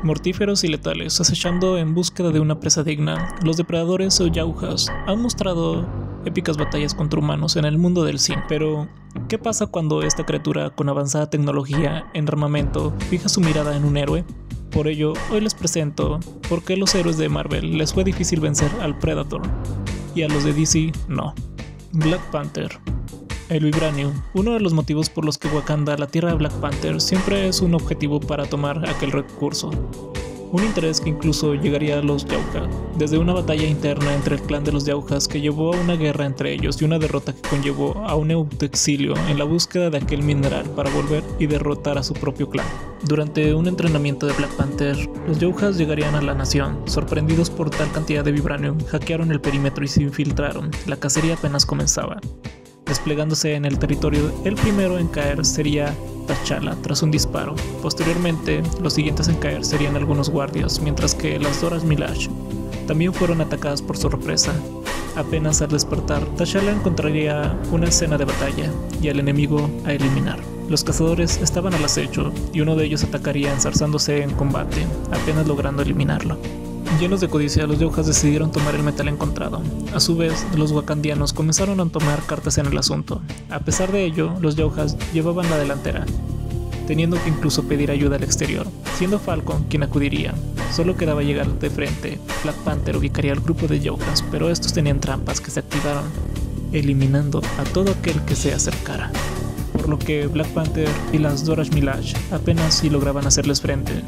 Mortíferos y letales, acechando en búsqueda de una presa digna, los depredadores o Yaujas han mostrado épicas batallas contra humanos en el mundo del cine. Pero, ¿qué pasa cuando esta criatura con avanzada tecnología en armamento fija su mirada en un héroe? Por ello, hoy les presento por qué los héroes de Marvel les fue difícil vencer al Predator y a los de DC no. Black Panther. El Vibranium. Uno de los motivos por los que Wakanda, la tierra de Black Panther, siempre es un objetivo para tomar aquel recurso. Un interés que incluso llegaría a los Yauja, desde una batalla interna entre el clan de los Yaujas que llevó a una guerra entre ellos y una derrota que conllevó a un autoexilio en la búsqueda de aquel mineral para volver y derrotar a su propio clan. Durante un entrenamiento de Black Panther, los Yaujas llegarían a la nación. Sorprendidos por tal cantidad de Vibranium, hackearon el perímetro y se infiltraron. La cacería apenas comenzaba. Desplegándose en el territorio, el primero en caer sería T'Challa tras un disparo. Posteriormente, los siguientes en caer serían algunos guardias, mientras que las Dora Milaje también fueron atacadas por sorpresa. Apenas al despertar, T'Challa encontraría una escena de batalla y al enemigo a eliminar. Los cazadores estaban al acecho y uno de ellos atacaría enzarzándose en combate, apenas logrando eliminarlo. Llenos de codicia, los Yaujas decidieron tomar el metal encontrado. A su vez, los wakandianos comenzaron a tomar cartas en el asunto. A pesar de ello, los Yaujas llevaban la delantera, teniendo que incluso pedir ayuda al exterior, siendo Falcon quien acudiría. Solo quedaba llegar de frente. Black Panther ubicaría al grupo de Yaujas, pero estos tenían trampas que se activaron, eliminando a todo aquel que se acercara. Por lo que Black Panther y las Dora Milaje apenas si lograban hacerles frente,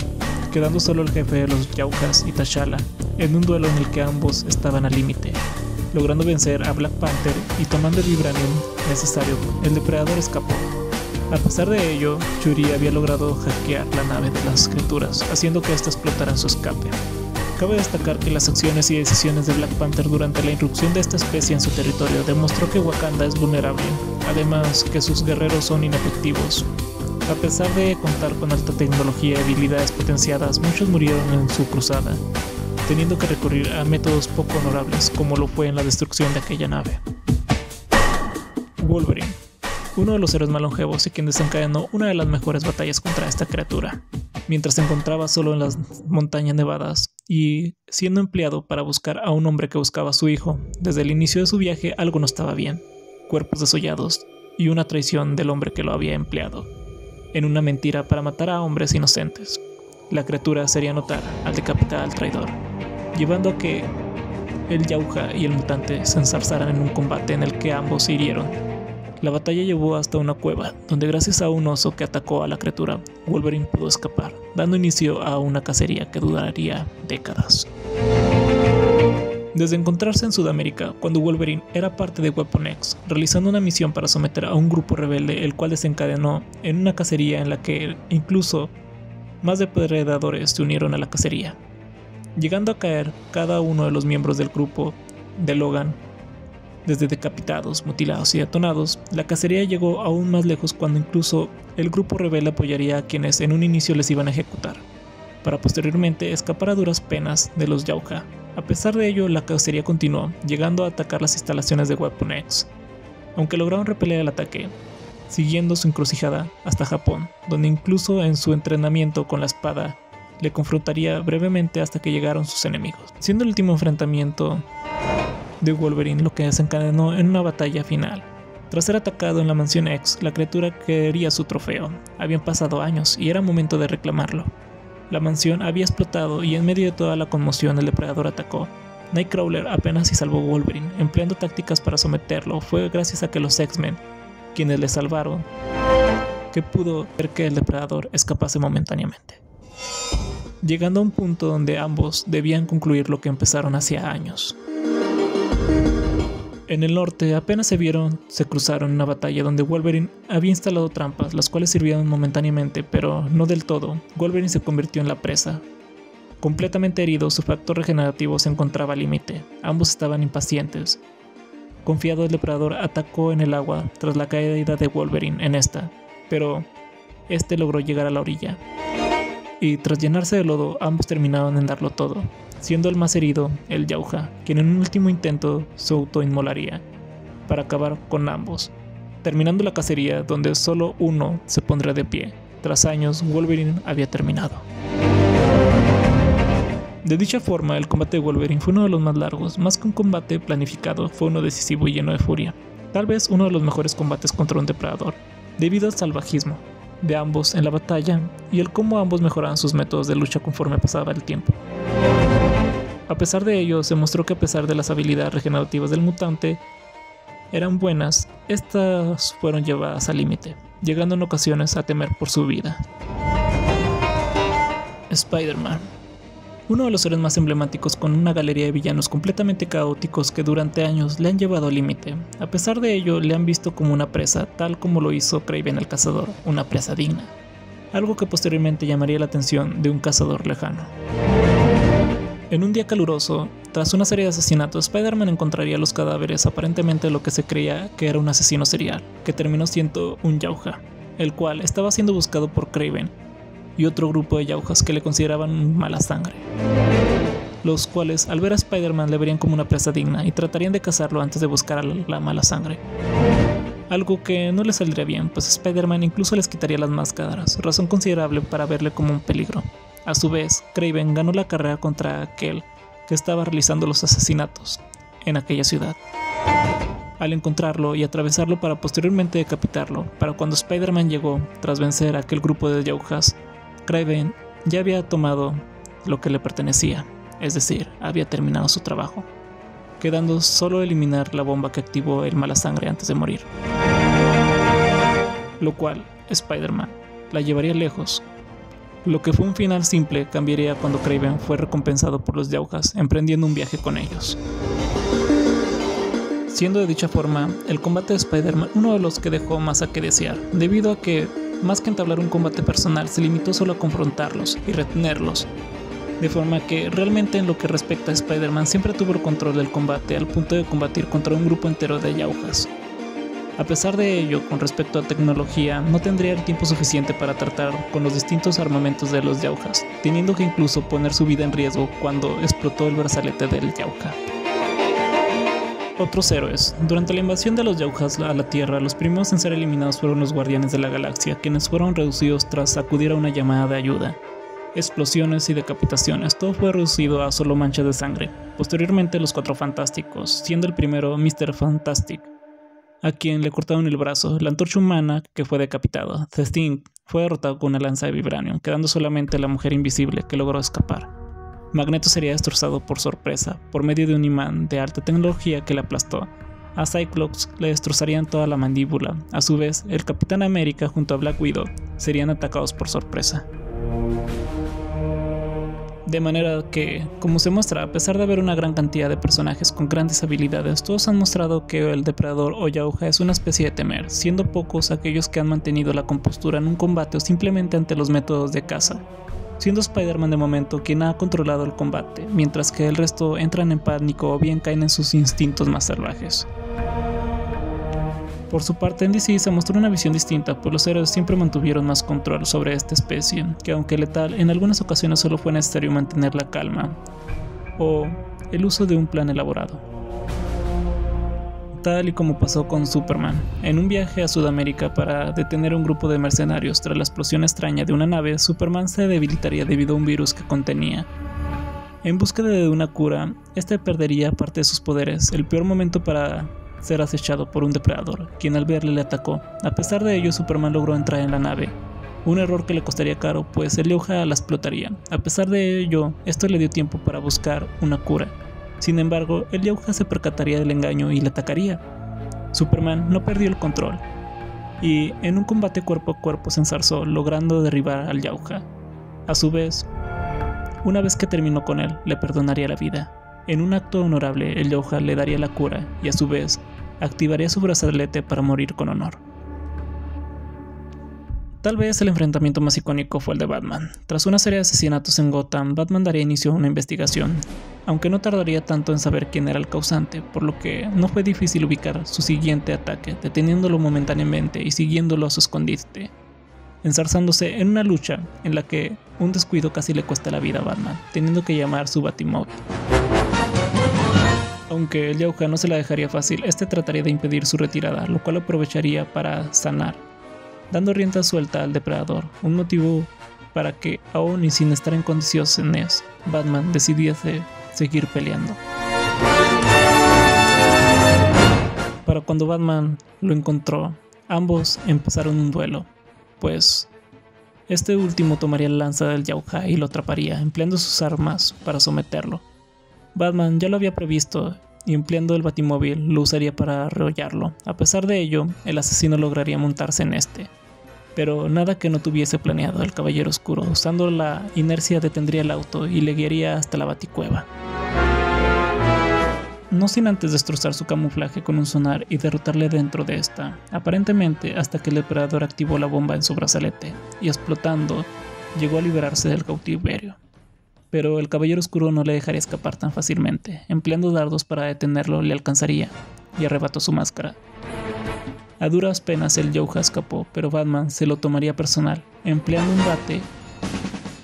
quedando solo el jefe de los Yaujas y T'Challa, en un duelo en el que ambos estaban al límite. Logrando vencer a Black Panther y tomando el Vibranium necesario, el depredador escapó. A pesar de ello, Shuri había logrado hackear la nave de las criaturas, haciendo que ésta explotara en su escape. Cabe destacar que las acciones y decisiones de Black Panther durante la irrupción de esta especie en su territorio demostró que Wakanda es vulnerable, además que sus guerreros son inefectivos. A pesar de contar con alta tecnología y habilidades potenciadas, muchos murieron en su cruzada, teniendo que recurrir a métodos poco honorables como lo fue en la destrucción de aquella nave. Wolverine, uno de los héroes más longevos y quien desencadenó una de las mejores batallas contra esta criatura, mientras se encontraba solo en las montañas nevadas y siendo empleado para buscar a un hombre que buscaba a su hijo. Desde el inicio de su viaje algo no estaba bien, cuerpos desollados y una traición del hombre que lo había empleado en una mentira para matar a hombres inocentes. La criatura sería notar al decapitar al traidor, llevando a que el Yauja y el mutante se enzarzaran en un combate en el que ambos se hirieron. La batalla llevó hasta una cueva, donde gracias a un oso que atacó a la criatura, Wolverine pudo escapar, dando inicio a una cacería que duraría décadas. Desde encontrarse en Sudamérica, cuando Wolverine era parte de Weapon X, realizando una misión para someter a un grupo rebelde, el cual desencadenó en una cacería en la que incluso más depredadores se unieron a la cacería, llegando a caer cada uno de los miembros del grupo de Logan, desde decapitados, mutilados y detonados. La cacería llegó aún más lejos cuando incluso el grupo rebelde apoyaría a quienes en un inicio les iban a ejecutar, para posteriormente escapar a duras penas de los Yauja. A pesar de ello, la cacería continuó, llegando a atacar las instalaciones de Weapon X, aunque lograron repeler el ataque, siguiendo su encrucijada hasta Japón, donde incluso en su entrenamiento con la espada le confrontaría brevemente hasta que llegaron sus enemigos, siendo el último enfrentamiento de Wolverine lo que desencadenó en una batalla final. Tras ser atacado en la mansión X, la criatura quería su trofeo. Habían pasado años y era momento de reclamarlo. La mansión había explotado y en medio de toda la conmoción el depredador atacó. Nightcrawler apenas si salvó a Wolverine, empleando tácticas para someterlo. Fue gracias a que los X-Men, quienes le salvaron, que pudo ver que el depredador escapase momentáneamente, llegando a un punto donde ambos debían concluir lo que empezaron hacía años. En el norte apenas se cruzaron en una batalla donde Wolverine había instalado trampas, las cuales sirvieron momentáneamente, pero no del todo. Wolverine se convirtió en la presa. Completamente herido, su factor regenerativo se encontraba al límite. Ambos estaban impacientes. Confiado, el depredador atacó en el agua tras la caída de Wolverine en esta, pero este logró llegar a la orilla. Y tras llenarse de lodo, ambos terminaron en darlo todo, siendo el más herido el Yauja, quien en un último intento se autoinmolaría para acabar con ambos, terminando la cacería donde solo uno se pondría de pie. Tras años, Wolverine había terminado. De dicha forma, el combate de Wolverine fue uno de los más largos, más que un combate planificado, fue uno decisivo y lleno de furia. Tal vez uno de los mejores combates contra un depredador, debido al salvajismo de ambos en la batalla y el cómo ambos mejoraban sus métodos de lucha conforme pasaba el tiempo. A pesar de ello, se mostró que a pesar de las habilidades regenerativas del mutante eran buenas, estas fueron llevadas al límite, llegando en ocasiones a temer por su vida. Spider-Man. Uno de los héroes más emblemáticos, con una galería de villanos completamente caóticos que durante años le han llevado al límite. A pesar de ello, le han visto como una presa, tal como lo hizo Kraven el Cazador, una presa digna. Algo que posteriormente llamaría la atención de un cazador lejano. En un día caluroso, tras una serie de asesinatos, Spider-Man encontraría los cadáveres aparentemente de lo que se creía que era un asesino serial, que terminó siendo un Yauja, el cual estaba siendo buscado por Kraven y otro grupo de Yaujas que le consideraban mala sangre, los cuales al ver a Spider-Man le verían como una presa digna y tratarían de cazarlo antes de buscar a la mala sangre. Algo que no le saldría bien, pues Spider-Man incluso les quitaría las máscaras, razón considerable para verle como un peligro. A su vez, Kraven ganó la carrera contra aquel que estaba realizando los asesinatos en aquella ciudad. Al encontrarlo y atravesarlo para posteriormente decapitarlo, para cuando Spider-Man llegó, tras vencer a aquel grupo de Yaujas, Kraven ya había tomado lo que le pertenecía, es decir, había terminado su trabajo, quedando solo eliminar la bomba que activó el mala sangre antes de morir. Lo cual, Spider-Man la llevaría lejos. Lo que fue un final simple cambiaría cuando Kraven fue recompensado por los Yaujas, emprendiendo un viaje con ellos. Siendo de dicha forma, el combate de Spider-Man uno de los que dejó más a que desear, debido a que, más que entablar un combate personal, se limitó solo a confrontarlos y retenerlos. De forma que realmente en lo que respecta a Spider-Man siempre tuvo el control del combate al punto de combatir contra un grupo entero de Yaujas. A pesar de ello, con respecto a tecnología, no tendría el tiempo suficiente para tratar con los distintos armamentos de los Yaujas, teniendo que incluso poner su vida en riesgo cuando explotó el brazalete del Yauja. Otros héroes. Durante la invasión de los Yaujas a la Tierra, los primeros en ser eliminados fueron los Guardianes de la Galaxia, quienes fueron reducidos tras acudir a una llamada de ayuda. Explosiones y decapitaciones, todo fue reducido a solo manchas de sangre. Posteriormente los Cuatro Fantásticos, siendo el primero Mr. Fantastic, a quien le cortaron el brazo, la Antorcha Humana, que fue decapitado. The Thing fue derrotado con una lanza de vibranium, quedando solamente la Mujer Invisible, que logró escapar. Magneto sería destrozado por sorpresa, por medio de un imán de alta tecnología que le aplastó. A Cyclops le destrozarían toda la mandíbula. A su vez, el Capitán América junto a Black Widow serían atacados por sorpresa. De manera que, como se muestra, a pesar de haber una gran cantidad de personajes con grandes habilidades, todos han mostrado que el depredador o Yauja es una especie de temer, siendo pocos aquellos que han mantenido la compostura en un combate o simplemente ante los métodos de caza, siendo Spider-Man de momento quien ha controlado el combate, mientras que el resto entran en pánico o bien caen en sus instintos más salvajes. Por su parte, en DC se mostró una visión distinta, pues los héroes siempre mantuvieron más control sobre esta especie, que aunque letal, en algunas ocasiones solo fue necesario mantener la calma, o el uso de un plan elaborado. Tal y como pasó con Superman, en un viaje a Sudamérica para detener a un grupo de mercenarios tras la explosión extraña de una nave, Superman se debilitaría debido a un virus que contenía. En búsqueda de una cura, este perdería parte de sus poderes, el peor momento para ser acechado por un depredador, quien al verle le atacó. A pesar de ello, Superman logró entrar en la nave, un error que le costaría caro, pues el Yauja la explotaría. A pesar de ello, esto le dio tiempo para buscar una cura. Sin embargo, el Yauja se percataría del engaño y le atacaría. Superman no perdió el control, y en un combate cuerpo a cuerpo se enzarzó, logrando derribar al Yauja. A su vez, una vez que terminó con él, le perdonaría la vida. En un acto honorable, el Yauja le daría la cura y a su vez activaría su brazalete para morir con honor. Tal vez el enfrentamiento más icónico fue el de Batman. Tras una serie de asesinatos en Gotham, Batman daría inicio a una investigación, aunque no tardaría tanto en saber quién era el causante, por lo que no fue difícil ubicar su siguiente ataque, deteniéndolo momentáneamente y siguiéndolo a su escondite, enzarzándose en una lucha en la que un descuido casi le cuesta la vida a Batman, teniendo que llamar su Batimóvil. Aunque el Yauja no se la dejaría fácil, este trataría de impedir su retirada, lo cual aprovecharía para sanar, dando rienda suelta al depredador, un motivo para que, aún y sin estar en condiciones, Batman decidiese seguir peleando. Para cuando Batman lo encontró, ambos empezaron un duelo, pues este último tomaría la lanza del Yauja y lo atraparía, empleando sus armas para someterlo. Batman ya lo había previsto y empleando el Batimóvil lo usaría para arrollarlo. A pesar de ello, el asesino lograría montarse en este. Pero nada que no tuviese planeado el Caballero Oscuro, usando la inercia detendría el auto y le guiaría hasta la Baticueva. No sin antes destrozar su camuflaje con un sonar y derrotarle dentro de esta, aparentemente hasta que el depredador activó la bomba en su brazalete, y explotando, llegó a liberarse del cautiverio. Pero el Caballero Oscuro no le dejaría escapar tan fácilmente. Empleando dardos para detenerlo le alcanzaría, y arrebató su máscara. A duras penas el Yauja escapó, pero Batman se lo tomaría personal. Empleando un bate,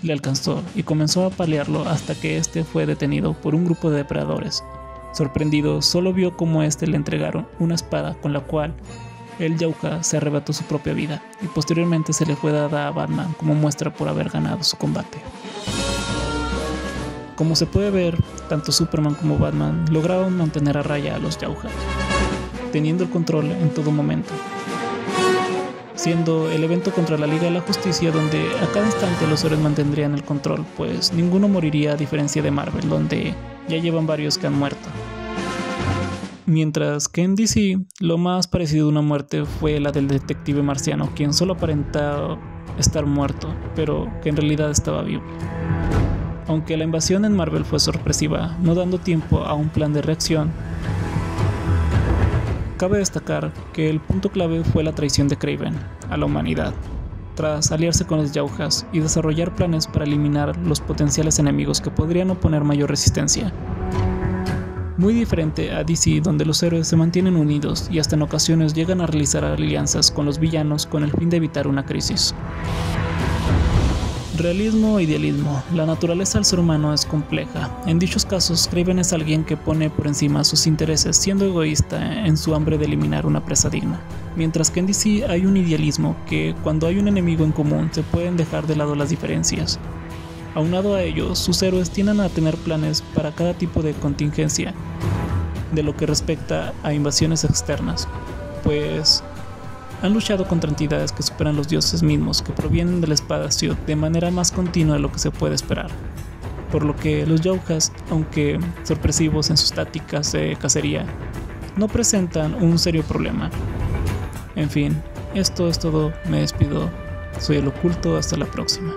le alcanzó y comenzó a apalearlo hasta que este fue detenido por un grupo de depredadores. Sorprendido, solo vio cómo este le entregaron una espada con la cual el Yauja se arrebató su propia vida, y posteriormente se le fue dada a Batman como muestra por haber ganado su combate. Como se puede ver, tanto Superman como Batman lograron mantener a raya a los Yaujas, teniendo el control en todo momento, siendo el evento contra la Liga de la Justicia donde a cada instante los héroes mantendrían el control, pues ninguno moriría a diferencia de Marvel, donde ya llevan varios que han muerto. Mientras que en DC, lo más parecido a una muerte fue la del detective marciano, quien solo aparentaba estar muerto, pero que en realidad estaba vivo. Aunque la invasión en Marvel fue sorpresiva, no dando tiempo a un plan de reacción, cabe destacar que el punto clave fue la traición de Kraven a la humanidad, tras aliarse con los Yaujas y desarrollar planes para eliminar los potenciales enemigos que podrían oponer mayor resistencia. Muy diferente a DC, donde los héroes se mantienen unidos y hasta en ocasiones llegan a realizar alianzas con los villanos con el fin de evitar una crisis. Realismo e idealismo. La naturaleza del ser humano es compleja. En dichos casos, Kraven es alguien que pone por encima sus intereses, siendo egoísta en su hambre de eliminar una presa digna. Mientras que en DC hay un idealismo que, cuando hay un enemigo en común, se pueden dejar de lado las diferencias. Aunado a ello, sus héroes tienden a tener planes para cada tipo de contingencia, de lo que respecta a invasiones externas, pues han luchado contra entidades que superan los dioses mismos, que provienen del espacio de manera más continua de lo que se puede esperar. Por lo que los Yaujas, aunque sorpresivos en sus tácticas de cacería, no presentan un serio problema. En fin, esto es todo, me despido, soy el Oculto, hasta la próxima.